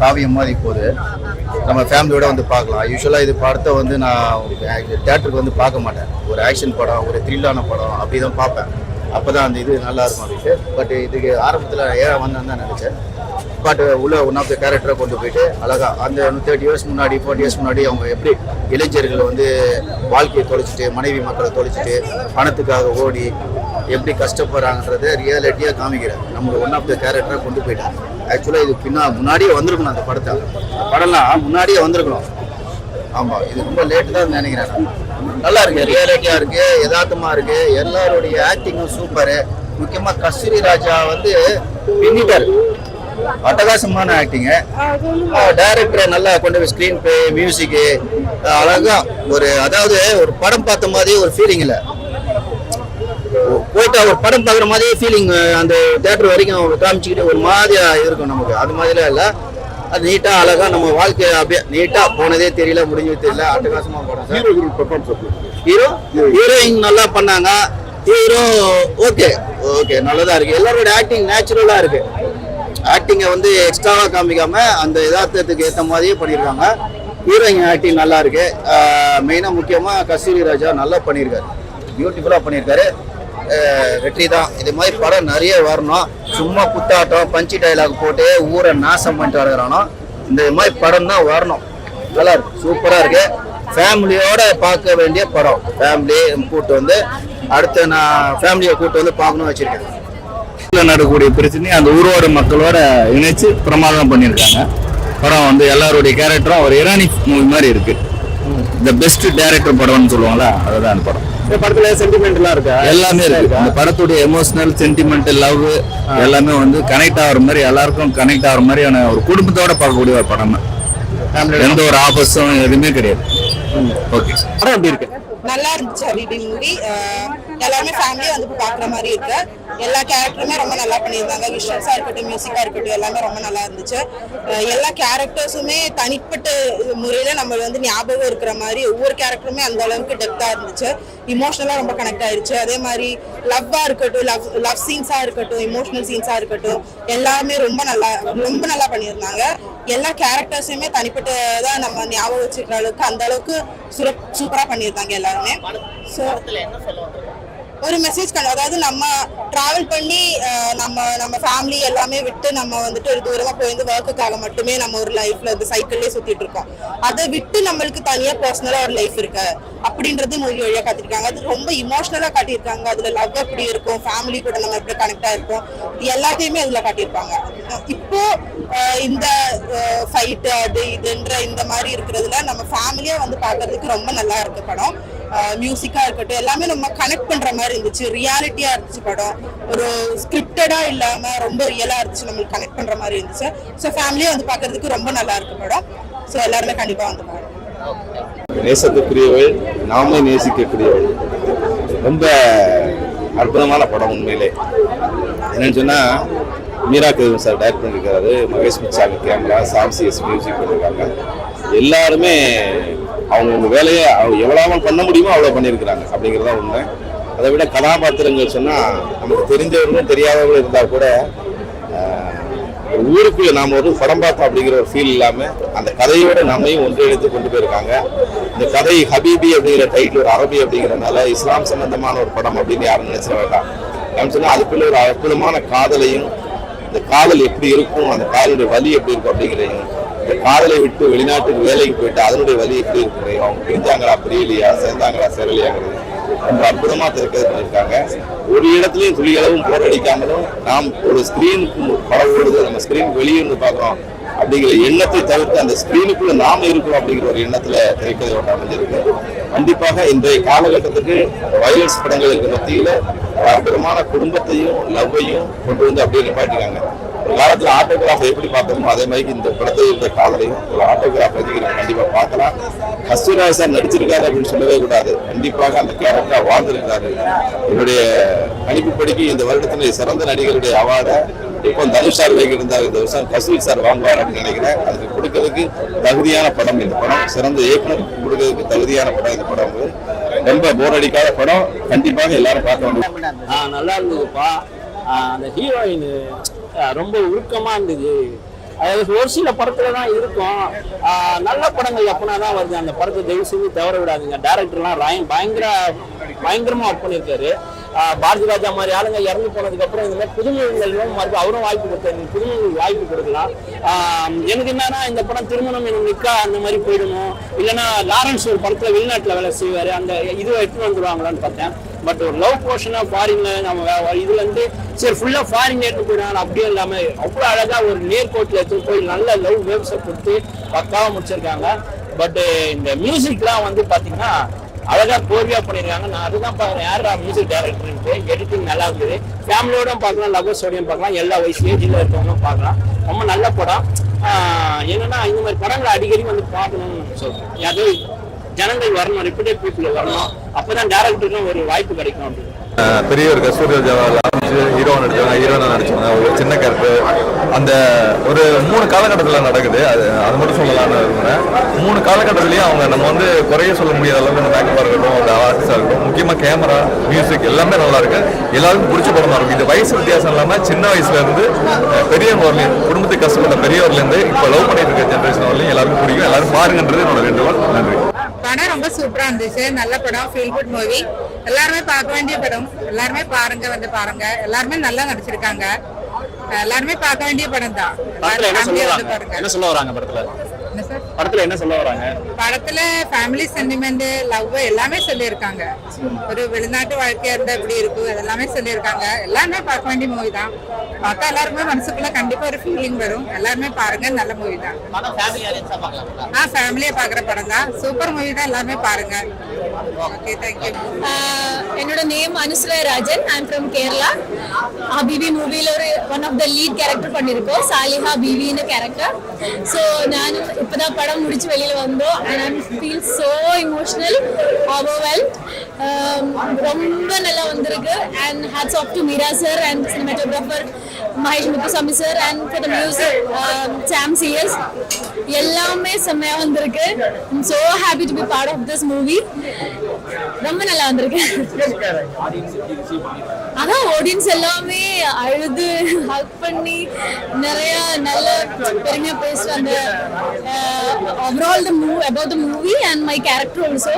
காவியம் மாதிரி போகுது. நம்ம ஃபேமிலியோட வந்து பார்க்கலாம். யூஸ்வலாக இது படத்தை வந்து நான் தேட்டருக்கு வந்து பார்க்க மாட்டேன். ஒரு ஆக்ஷன் படம், ஒரு த்ரில்லான படம் அப்படி தான் பார்ப்பேன். அப்போ தான் அந்த இது நல்லா இருக்கும் அப்படின்ட்டு. பட் இதுக்கு ஆரம்பத்தில் ஏன் வந்தேன்னு தான் நினச்சேன். பட் உள்ள ஒன் ஆஃப் த கேரக்டரை கொண்டு போயிட்டு அழகா அந்த 30 இயர்ஸ் முன்னாடி 40 இயர்ஸ் முன்னாடி அவங்க எப்படி இளைஞர்கள் வந்து வாழ்க்கையை தொலைச்சிட்டு, மனைவி மக்களை தொலைச்சிட்டு, பணத்துக்காக ஓடி எப்படி கஷ்டப்படுறாங்கன்றதை ரியாலிட்டியாக காமிக்கிறேன். நம்ம ஒன் ஆஃப் த கேரக்டரை கொண்டு போயிட்டேன். ஆக்சுவலாக இது முன்னாடியே வந்திருக்கணும். அந்த படம்லாம் முன்னாடியே வந்திருக்கணும். ஆமாம், இது ரொம்ப லேட்டு தான் நினைக்கிறேன். நல்லா இருக்கு, ரியாலிட்டியாக இருக்கு, யதார்த்தமாக இருக்கு. எல்லாருடைய ஆக்டிங்கும் சூப்பரு. முக்கியமாக கஸ்தூரி ராஜா வந்து பின்னிட்டார். அட்டகாசமான ஆக்டிங்கு. டைரக்டர் நல்லா கொண்டு போய் ஸ்க்ரீன் பிளே, மியூசிக்கு அழகா அதாவது ஒரு படம் பார்த்த மாதிரி ஒரு ஃபீலிங் இல்லை. போயிட்டு ஒரு படம் பார்க்குற மாதிரியே ஃபீலிங் அந்த தேட்டர் வரைக்கும் காமிச்சிக்கிட்டு ஒரு மாதிரியா இருக்கும் நமக்கு. அது மாதிரிலாம் இல்லை. அது நீட்டா அழகா நம்ம வாழ்க்கை அப்படியே நீட்டா போனதே தெரியல, முடிஞ்சது தெரியல. அட்டகாசமா படம். ஹீரோயின் நல்லா பண்ணாங்க. ஹீரோ ஓகே ஓகே நல்லதா இருக்கு. எல்லாரோட ஆக்டிங் நேச்சுரலா இருக்கு. ஆக்டிங்கை வந்து எக்ஸ்ட்ராவா காமிக்காம அந்த யதார்த்தத்துக்கு ஏற்ற மாதிரியே பண்ணியிருக்காங்க. ஹீரோயின் ஆக்டிங் நல்லா இருக்கு. மெயினாக முக்கியமாக கஸ்தூரி ராஜா நல்லா பண்ணியிருக்காரு, பியூட்டிஃபுல்லாக பண்ணியிருக்காரு. வெற்றி தான். இது மாதிரி படம் நிறைய வரணும். சும்மா குத்தாட்டம் பஞ்சி டைலாக் போட்டு ஊரை நாசம் பண்ணிட்டு வரணும். இந்த மாதிரி படம் தான் வரணும். நல்லா இருக்கு, சூப்பராக இருக்கு. ஃபேமிலியோட பார்க்க வேண்டிய படம். ஃபேமிலி கூட்டு வந்து அடுத்த நான் ஃபேமிலியை கூட்டு வந்து பார்க்கணும்னு வச்சிருக்கேன். நடக்கக்கூடிய பிரச்சனை அந்த ஊரோட மக்களோட இணைச்சு பிரமாதம் பண்ணியிருக்காங்க. படம் வந்து எல்லாருடைய கேரக்டரும் ஒரு இரானி மூவி மாதிரி இருக்கு. த பெஸ்ட் டைரக்டர் படம்னு சொல்லுவாங்களா, அதுதான் அந்த படம். இந்த படத்துல சென்டிமெண்ட்லாம் இருக்கு, எல்லாமே இருக்கு. அந்த படத்துடைய எமோஷனல், சென்டிமெண்டல், லவ் எல்லாமே வந்து கனெக்ட் ஆகிற மாதிரி, எல்லாருக்கும் கனெக்ட் ஆகிற மாதிரியான ஒரு குடும்பத்தோட பார்க்கக்கூடிய ஒரு படம். எந்த ஒரு ஆபத்தும் எதுவுமே கிடையாது. ஓகே, படம் எப்படி இருக்கு? நல்லா இருந்துச்சு. ரீடிங் மூவி எல்லாருமே ஃபேமிலியா வந்து பாக்குற மாதிரி இருக்கு. எல்லா கேரக்டருமே ரொம்ப நல்லா பண்ணியிருந்தாங்க. விஷுவல்ஸா இருக்கட்டும், மியூசிக்கா இருக்கட்டும், எல்லாமே ரொம்ப நல்லா இருந்துச்சு. எல்லா கேரக்டர்ஸுமே தனிப்பட்ட முறையில நம்ம வந்து ஞாபகம் இருக்கிற மாதிரி ஒவ்வொரு கேரக்டருமே அந்த அளவுக்கு டெப்தா இருந்துச்சு. இமோஷனலா ரொம்ப கனெக்ட் ஆயிருச்சு. அதே மாதிரி லவ்வா இருக்கட்டும், லவ் சீன்ஸா இருக்கட்டும், இமோஷனல் சீன்ஸா இருக்கட்டும், எல்லாமே ரொம்ப நல்லா பண்ணியிருந்தாங்க. எல்லா கேரக்டர்ஸுமே தனிப்பட்டதா நம்ம ஞாபகம் வச்சுக்கிற அளவுக்கு அந்த அளவுக்கு சூப்பரா பண்ணியிருந்தாங்க எல்லாருமே. ஒரு மெசேஜ் அதாவது நம்ம டிராவல் பண்ணி நம்ம ஃபேமிலி எல்லாமே விட்டு நம்ம வந்துட்டு ஒரு தூரமா போயிருந்து ஒர்க்குக்காக மட்டுமே நம்ம ஒரு லைஃப்ல வந்து சைக்கிள்லேயே சுத்திட்டு இருக்கோம். அதை விட்டு நம்மளுக்கு தனியா பர்சனலா ஒரு லைஃப் இருக்கு அப்படின்றது மூவி வழியா காட்டியிருக்காங்க. அது ரொம்ப இமோஷனலா காட்டியிருக்காங்க. அதுல லவ் எப்படி இருக்கும், ஃபேமிலி கூட நம்ம எப்படி கனெக்டா இருக்கும், எல்லாத்தையுமே அதுல காட்டியிருப்பாங்க. இப்போ இந்த ஃபைட் அது இதுன்ற இந்த மாதிரி இருக்கிறதுல நம்ம ஃபேமிலியா வந்து பாக்குறதுக்கு ரொம்ப நல்லா இருக்கு படம். மியூசிக்கா இருக்கட்டும், எல்லாமே நம்ம கனெக்ட் பண்ற மாதிரி இருந்துச்சு. ரியாலிட்டியா இருந்துச்சு படம். ஒரு ஸ்கிரிப்டடா இல்லாம ரொம்ப ரியலா இருந்துச்சு, நம்மளுக்கு கனெக்ட் பண்ற மாதிரி இருந்துச்சு. ஸோ ஃபேமிலியா வந்து பாக்குறதுக்கு ரொம்ப நல்லா இருக்கு படம். ஸோ எல்லாருமே கண்டிப்பா வந்து பாருங்க. நேசத்துக்குரியவள், நாமே நேசிக்கக்கூடியவள். ரொம்ப அற்புதமான படம். உண்மையிலே என்னன்னு சொன்னா, மீரா கேவன் சார் டைரக்ட் பண்ணியிருக்காரு, மகேஷ் மிச்சாங்க கேமரா, சாம்சிஎஸ் மியூசிக் பண்ணியிருக்காங்க. எல்லாருமே அவங்க வேலையை எவ்வளவு பண்ண முடியுமோ அவ்வளோ பண்ணியிருக்கிறாங்க அப்படிங்கிறதா உண்மை. அதை விட கதாபாத்திரங்கள் சொன்னால், நமக்கு தெரிஞ்சவர்களும் தெரியாதவர்களும் இருந்தால் கூட ஊருக்குள்ள நாம் ஒரு படம் பார்த்தோம் அப்படிங்கிற ஒரு ஃபீல் இல்லாமல் அந்த கதையோட நம்மையும் ஒன்றிணைத்து கொண்டு போயிருக்காங்க. இந்த கதை ஹபீபி அப்படிங்கிற டைட்டில் ஒரு அரபி அப்படிங்கிறதுனால இஸ்லாம் சம்பந்தமான ஒரு படம் அப்படின்னு யாரும் நினைச்சிட வேண்டாம். ஏன்னு சொன்னால் அதுக்குள்ள ஒரு அற்புதமான காதலையும், இந்த காதல் எப்படி இருக்கும், அந்த காதலுடைய வலி எப்படி இருக்கும் அப்படிங்கிறதையும், இந்த காதலை விட்டு வெளிநாட்டுக்கு வேலைக்கு போயிட்டு அதனுடைய வலி எப்படி இருக்கிறதையும், அவங்க பிரிஞ்சாங்களா பிரியலையா, சேர்ந்தாங்களா சேரலையாங்கிறது ரொம்ப அற்புதமா திரைக்கதை பண்ணியிருக்காங்க. ஒரு இடத்துலையும் துளிகளவும் போரடிக்காமலும் நாம் ஒரு ஸ்கிரீனுக்கு படம் ஓடுது, நம்ம ஸ்கிரீன் வெளியே இருந்து பார்க்குறோம் அப்படிங்கிற எண்ணத்தை தவிர்த்து அந்த ஸ்கிரீனுக்குள்ள நாம இருக்கிறோம் அப்படிங்கிற ஒரு எண்ணத்துல திரைக்கதை ஒன்று அமைஞ்சிருக்கு. கண்டிப்பாக இன்றைய காலகட்டத்துக்கு வயலன்ஸ் படங்களுக்கு மத்தியில அற்புதமான குடும்பத்தையும் லவ்வையும் கொண்டு வந்து அப்படியே நிப்பாட்டிருக்காங்க. ஒரு காலத்துல ஆட்டோகிராஃப் எப்படி பார்த்தோமோ அதே மாதிரி இந்த படத்தில் இருந்த காதலையும் ஒரு ஆட்டோகிராஃப் கண்டிப்பா பார்க்கலாம். கஸ்தூரி சார் நடிச்சிருக்காரு அப்படின்னு சொல்லவே கூடாது. கண்டிப்பாக அந்த கேரக்டரா வாழ்ந்திருக்காரு. என்னுடைய கணிப்புப்படிக்கு இந்த வருடத்துல சிறந்த நடிகருடைய அவார்டை இப்போ தனுஷ் சார் இருந்தார், இந்த வருஷம் கஸ்தூரி சார் வாங்குவார் அப்படின்னு நினைக்கிறேன். அதுக்கு கொடுக்கறதுக்கு தகுதியான படம் இந்த படம். சிறந்த இயக்குனர் கொடுக்கறதுக்கு தகுதியான படம் இந்த படம். ரொம்ப போர் அடிக்காத படம். கண்டிப்பாக எல்லாரும் பார்க்க வேண்டும். நல்லா இருந்ததுப்பா. அந்த ஹீரோயின் ரொம்ப உருக்கமா இருந்தது. அது ஒரு சில படத்துல தான் இருக்கும். நல்ல படங்கள் எப்பனா தான் வருது. அந்த படத்தை தயவு செஞ்சு தவற விடாதுங்க. டைரக்டர்லாம் ராயன் பயங்கரமா ஒர்க் பண்ணியிருக்காரு. பாரதி ராஜா மாதிரி ஆளுங்க இறந்து போனதுக்கு அப்புறம் இந்த மாதிரி புதுமுகங்கள் மறுபடியும் அவரும் வாய்ப்பு கொடுத்தாரு. புதுமுகங்களுக்கு வாய்ப்பு கொடுக்கலாம். எனக்கு என்னன்னா இந்த படம் திருமணம் எனக்கு நிக்கா அந்த மாதிரி போயிடணும், இல்லைன்னா லாரன்ஸ் ஒரு படத்துல வெளிநாட்டுல வேலை செய்வாரு, அந்த இது எடுத்துன்னு வந்துடுவாங்களான்னு பார்த்தேன். பட் ஒரு லவ் போர்ஷனா ஃபாரின்ல நம்ம இதுல இருந்து சரி ஃபுல்லா ஃபாரின் எடுத்து போயிடாங்க அப்படியே இல்லாம அவ்வளோ அழகா ஒரு நேர்கோட்டில் எடுத்துட்டு போய் நல்ல லவ் வேவ்ஸை கொடுத்து பக்காவா முடிச்சிருக்காங்க. பட் இந்த மியூசிக்லாம் வந்து பாத்தீங்கன்னா அழகா கோர்வையா பண்ணிருக்காங்க. நான் அதுதான் பாக்குறேன், யாரா மியூசிக் டைரக்டர்ன்ட்டு. எடிட்டிங் நல்லா இருந்தது. ஃபேமிலியோட பார்க்கலாம், லவ்வர்ஸோடையும் பார்க்கலாம், எல்லா வயசு ஏஜ்ல இருக்கவங்களும் பார்க்கலாம். ரொம்ப நல்ல படம். என்னன்னா இந்த மாதிரி படங்களை அடிக்கடி வந்து பார்க்கணும்னு சொல்றேன். யாரோ ஜனங்கள் வரணும், ரிப்பீட்டட் பீப்புள் வரணும், அப்பதான் டைரக்டருக்கும் ஒரு வாய்ப்பு கிடைக்கும் அப்படின்னு. பெரிய ஒரு கஸ்தூரியாவில் ஆரம்பிச்சு ஹீரோயினா நடிச்சவங்க ஒரு சின்ன கேரக்டர் அந்த ஒரு 3 காலகட்டத்தில் நடக்குது. அது மட்டும் சொல்லலாம்னு இருக்கிறேன். 3 காலகட்டத்திலையும் அவங்க நம்ம வந்து குறைய சொல்ல முடியாத அளவுக்கு அந்த மேக்கப்பாக இருக்கட்டும், அந்த ஆர்டிஸ்டாக இருக்கட்டும், முக்கியமாக கேமரா மியூசிக் எல்லாமே நல்லா இருக்கு. எல்லாருக்கும் பிடிச்ச படமா இருக்கும். இது வயசு வித்தியாசம் இல்லாமல் சின்ன வயசுல இருந்து பெரியவங்க வரலையும், குடும்பத்துக்கு கஷ்டப்பட்ட பெரியவர்லேருந்து இப்போ லவ் பண்ணிட்டு இருக்க ஜென்ரேஷன் வரலையும் எல்லாருக்கும் பிடிக்கும். எல்லாரும் பாருங்கன்றது என்னோட வேண்டுகோள். நன்றி. படம் ரொம்ப சூப்பரா இருந்துச்சு. நல்ல படம், ஃபீல் குட் மூவி. எல்லாருமே பார்க்க வேண்டிய படம். எல்லாருமே பாருங்க, வந்து பாருங்க. எல்லாருமே நல்லா நடிச்சிருக்காங்க. எல்லாருமே பார்க்க வேண்டிய படம் தான். என்ன சொல்ல வராங்க படத்துல என்ன சொல்ல வராங்க? படத்துல ஃபேமிலி சென்டிமெண்ட், லவ் எல்லாமே சொல்லியிருக்காங்க. ஒரு வெளிநாட்டு வாழ்க்கையா இருந்தா எப்படி இருக்கும் அதெல்லாமே சொல்லியிருக்காங்க. எல்லாருமே பார்க்க வேண்டிய மூவி தான். பார்த்தா எல்லாருமே மனசுக்குள்ள கண்டிப்பா ஒரு ஃபீலிங் வரும். எல்லாருமே பாருங்க, நல்ல மூவி தான். ஃபேமிலியா பாக்குற படம் தான். சூப்பர் மூவி தான். எல்லாருமே பாருங்க. Okay, thank you. என்னோட name Anusuya Rajan. I am from Kerala. ஹபிபி மூவில ஒரு one of the lead character பண்ணிருக்கோம், சாலிஹா பிவின்னு கேரக்டர். ஸோ நான் இப்பதான் படம் முடிச்சு வெளியில வந்தோம். And I feel so emotional, overwhelmed. ரொம்ப நல்லா வந்திருக்கு. And hats off to Meera sir and cinematographer Mahesh Muthusamy sir and for the music Sam CS. எல்லாமே செம்மையா வந்திருக்கு. I'm so happy to be part of this movie. ரொம்ப நல்லா வந்திருக்கு. அதான் ஆடியன்ஸ் எல்லாமே அழுது ஹக் பண்ணி நிறைய நல்ல பெருமையா பேசுறாங்க. overall the movie about the movie and my character also.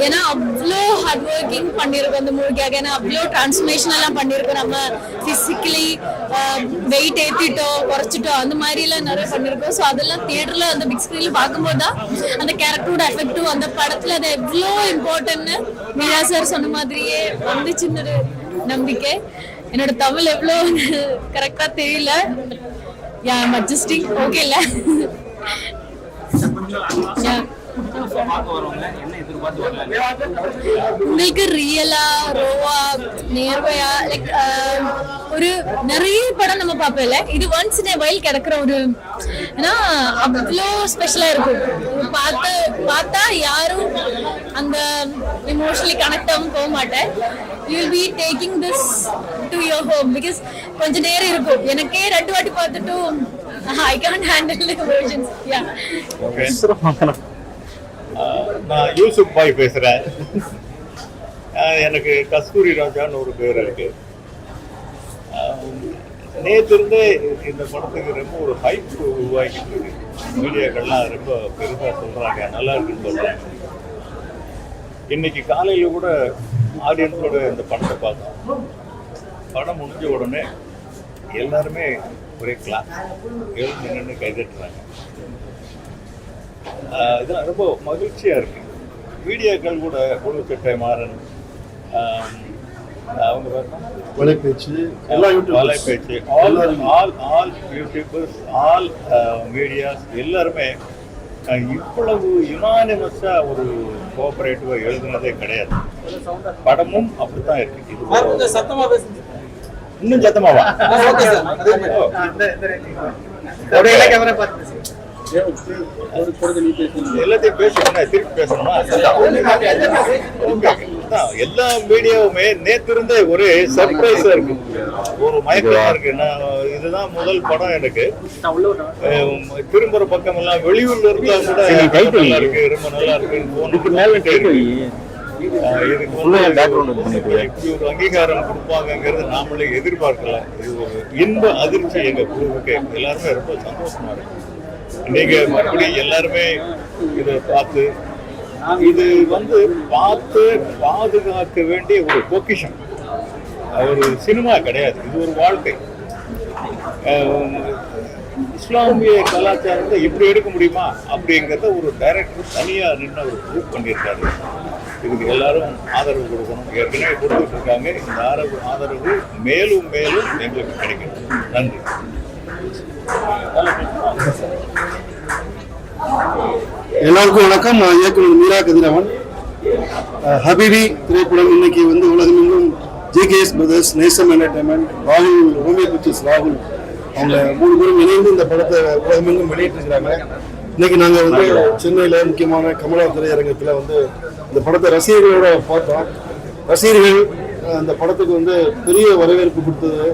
ஏன்னா அவ்வளோ ஹார்ட் ஒர்க்கிங் பண்ணியிருக்கோம் அந்த மூவிக்காக. ஏன்னா அவ்வளோ டிரான்ஸ்ஃபர்மேஷன் எல்லாம் பண்ணியிருக்கோம். நம்ம ஃபிசிக்கலி வெயிட் ஏற்றிட்டோம், குறைச்சிட்டோம், அந்த மாதிரிலாம் நிறைய பண்ணியிருக்கோம். ஸோ அதெல்லாம் தியேட்டரில் அந்த பிக் ஸ்க்ரீனில் பார்க்கும்போது தான் அந்த கேரக்டரோட எஃபெக்டும் அந்த படத்தில் அது எவ்வளோ இம்பார்ட்டன்ட்னு மீரா சார் சொன்ன மாதிரியே வந்துச்சுன்னு ஒரு நம்பிக்கை. என்னோட தமிழ் எவ்வளோ கரெக்டாக தெரியல. யா மஜஸ்டிங் ஓகே இல்லை. உங்களுக்கு ரியலா ரோவா நேர்வையா லைக் ஒரு நிறைய படம் நம்ம பார்ப்போம்ல, இது ஒன்ஸ் இன் வைல் கிடைக்கிற ஒரு அவ்வளோ ஸ்பெஷலா இருக்கும். பார்த்தா யாரும் அந்த இமோஷனலி கனெக்ட் ஆகும் போக மாட்டேன். You will be taking this to your home because கொஞ்ச நேரம் இருக்கும். எனக்கே 2 வாட்டி பார்த்துட்டும் I can't handle the emotions. Yeah. Okay. நான் யூசுப் பாய் பேசுகிறேன். எனக்கு கஸ்தூரி ராஜான்னு ஒரு பேர் இருக்கு. நேற்றிருந்தே இந்த படத்துக்கு ரொம்ப ஒரு ஹைப் உருவாக்கிட்டு இருக்கு. மீடியாக்கள்லாம் ரொம்ப பெருசாக சொல்கிறாங்க, நல்லா இருக்குன்னு சொல்கிறாங்க. இன்னைக்கு காலையில் கூட ஆடியன்ஸோட இந்த படத்தை பார்த்தோம். படம் முடிஞ்ச உடனே எல்லாருமே ஒரே கிளாஸ் எழுந்து நின்று கைதட்டுறாங்க. இதெல்லாம் ரொம்ப மகிழ்ச்சியாக இருக்கு. மீடியாக்கள் கூட குழுச்சட்டை மாறன், அவங்க வலைப்பேச்சு, ஆல் யூடியூபர்ஸ், ஆல் மீடியாஸ் எல்லாருமே இவ்வளவு யுனானிமஸா ஒரு கோஆபரேட்டிவா எழுதுனதே கிடையாது. படமும் அப்படித்தான் இருக்கு. இன்னும் சத்தமாவா? எல்லாத்தையும் பேசணும்னா திருப்பி பேசணுமா? எல்லா மீடியாவுமே நேத்திருந்தே ஒரு சர்ப்ரைஸா இருக்கு, ஒரு மயக்கமா இருக்கு. இதுதான் முதல் படம் எனக்கு. திரும்புற பக்கம் எல்லாம் வெளியூர்ல இருந்தா கூட நல்லா இருக்கு, ரொம்ப நல்லா இருக்கு. இதுக்கு வந்து இப்படி ஒரு அங்கீகாரம் கொடுப்பாங்கங்கிறது நாமளே எதிர்பார்க்கல. இது ஒரு இன்ப அதிர்ச்சி எங்க குழுவுக்கு. எல்லாருமே ரொம்ப சந்தோஷமா இருக்கு. நீங்க மறுபடியும் எல்லாருமே இதை பார்த்து இது வந்து பார்த்து பாதுகாக்க வேண்டிய ஒரு பொக்கிஷம். ஒரு சினிமா கிடையாது, இது ஒரு வாழ்க்கை. இஸ்லாமிய கலாச்சாரத்தை இப்படி எடுக்க முடியுமா அப்படிங்கிறத ஒரு டைரக்டர் தனியா நின்று அவர் ப்ரூவ் பண்ணியிருக்காரு. இதுக்கு எல்லாரும் ஆதரவு கொடுக்கணும். ஏற்கனவே கொடுத்துட்டு இருக்காங்க. இந்த ஆதரவு மேலும் மேலும் எங்களுக்கு கிடைக்கும். நன்றி. எல்லாருக்கும் வணக்கம். நான் இயக்குனர் மீரா கதிரவன். ஹபிபி திரைப்படம் இன்னைக்கு வந்து உலகமெங்கும் ஜிகேஎஸ் பிரதர்ஸ், நேசம் என்டர்டைன்மெண்ட், ராகுல், ஹோமியோ பிக்சர்ஸ் ராகுல், அவங்க 3 பேரும் இணைந்து இந்த படத்தை உலகமெங்கும் வெளியிட்டிருக்கிறாங்க. இன்னைக்கு நாங்கள் வந்து சென்னையில் முக்கியமான கமலா திரையரங்கத்தில் வந்து இந்த படத்தை ரசிகர்களோட பார்த்தோம். ரசிகர்கள் அந்த படத்துக்கு வந்து பெரிய வரவேற்பு கொடுத்தது.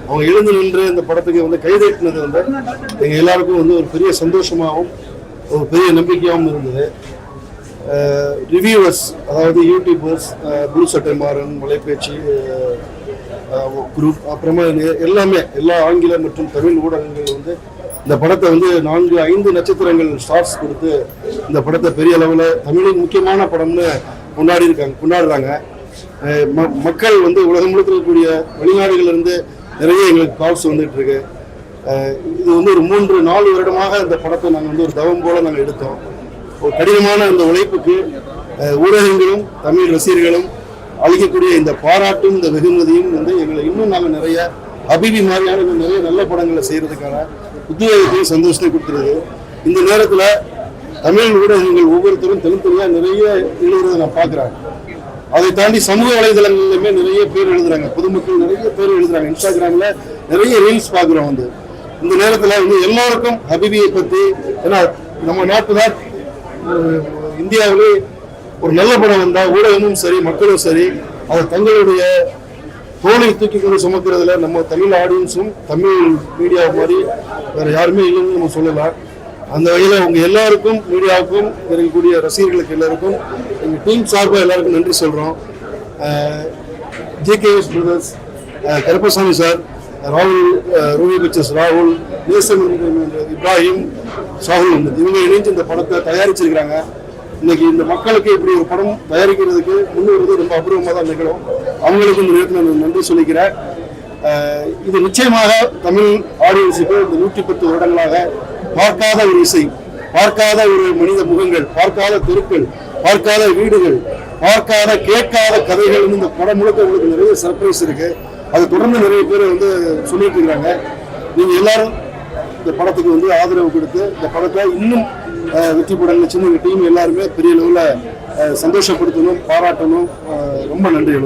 அவங்க எழுந்து நின்று இந்த படத்துக்கு வந்து கைதட்டினது வந்து எங்கள் எல்லாருக்கும் வந்து ஒரு பெரிய சந்தோஷமாகவும் ஒரு பெரிய நம்பிக்கையாகவும் இருந்தது. ரிவ்யூவர்ஸ், அதாவது யூடியூபர்ஸ், ப்ளூ சட்டை மாறன், மலைப்பேச்சு குரூப், அப்புறமா எல்லாமே எல்லா ஆங்கில மற்றும் தமிழ் ஊடகங்கள் வந்து இந்த படத்தை வந்து 4-5 நட்சத்திரங்கள் ஸ்டார்ஸ் கொடுத்து இந்த படத்தை பெரிய அளவில் தமிழின் முக்கியமான படம்னு கொண்டாடுறாங்க. மக்கள் வந்து உலகம் முழுக்க இருக்கக்கூடிய வெளிநாடுகளிலிருந்து நிறைய எங்களுக்கு கால்ஸ் வந்துட்டு இருக்கு. இது வந்து ஒரு 3-4 வருடமாக இந்த படத்தை நாங்கள் வந்து ஒரு தவம் போல நாங்கள் எடுத்தோம். ஒரு கடினமான அந்த உழைப்புக்கு ஊடகங்களும் தமிழ் ரசிகர்களும் அளிக்கக்கூடிய இந்த பாராட்டும் இந்த வெகுமதியும் வந்து எங்களை இன்னும் நாங்கள் நிறைய ஹபிபி மாதிரியான நிறைய நல்ல படங்களை செய்யறதுக்கான உத்வேகத்தையும் சந்தோஷத்தை கொடுத்துருது. இந்த நேரத்தில் தமிழ் ஊடகங்கள் ஒவ்வொருத்தரும் தனித்தனியாக நிறைய எழுதுறதை நான் பார்க்குறேன். அதை தாண்டி சமூக வலைதளங்களிலுமே நிறைய பேர் எழுதுறாங்க, பொதுமக்கள் நிறைய பேர் எழுதுறாங்க. இன்ஸ்டாகிராமில் நிறைய ரீல்ஸ் பார்க்குறோம். வந்து இந்த நேரத்தில் வந்து எல்லாருக்கும் ஹபிபியை பற்றி, ஏன்னா நம்ம நாட்டு தான் இந்தியாவிலே ஒரு நல்ல படம் வந்தால் ஊடகமும் சரி மக்களும் சரி அதை தங்களுடைய தோலை தூக்கி கொண்டு சுமக்கிறதுல நம்ம தமிழ் ஆடியன்ஸும் தமிழ் மீடியா மாதிரி வேறு யாருமே இல்லைன்னு நம்ம சொல்லலாம். அந்த வகையில் அவங்க எல்லாருக்கும், மீடியாவுக்கும், இருக்கக்கூடிய ரசிகர்களுக்கு எல்லாருக்கும் எங்கள் டீம் சார்பாக எல்லாருக்கும் நன்றி சொல்கிறோம். ஜிகேஎஸ் பிரதர்ஸ், கருப்பசாமி சார், ராகுல், ரூபி பிக்சர்ஸ் ராகுல், நேசம் இப்ராஹிம், சாகுல், இவங்க இணைந்து இந்த படத்தை தயாரிச்சிருக்கிறாங்க. இன்னைக்கு இந்த மக்களுக்கு இப்படி ஒரு படம் தயாரிக்கிறதுக்கு முன்னுறது ரொம்ப அபூர்வமாக தான் நிகழும். அவங்களுக்கு இந்த நேரத்தில் நான் நன்றி சொல்லிக்கிறேன். இது நிச்சயமாக தமிழ் ஆடியன்ஸுக்கு இந்த 110 வருடங்களாக பார்க்காத ஒரு இசை, பார்க்காத ஒரு மனித முகங்கள், பார்க்காத தெருக்கள், பார்க்காத வீடுகள், பார்க்காத கேட்காத கதைகள், இந்த படம் முழுக்க உங்களுக்கு நிறைய சர்ப்ரைஸ் இருக்கு. அது தொடர்ந்து நிறைய பேர் வந்து சொல்லிட்டு இருக்காங்க. நீங்க எல்லாரும் இந்த படத்துக்கு வந்து ஆதரவு கொடுத்து இந்த படத்தை இன்னும் வெற்றி படங்கள் சின்ன டீம் எல்லாருமே பெரிய அளவில் சந்தோஷப்படுத்தணும், பாராட்டணும். ரொம்ப நன்றி.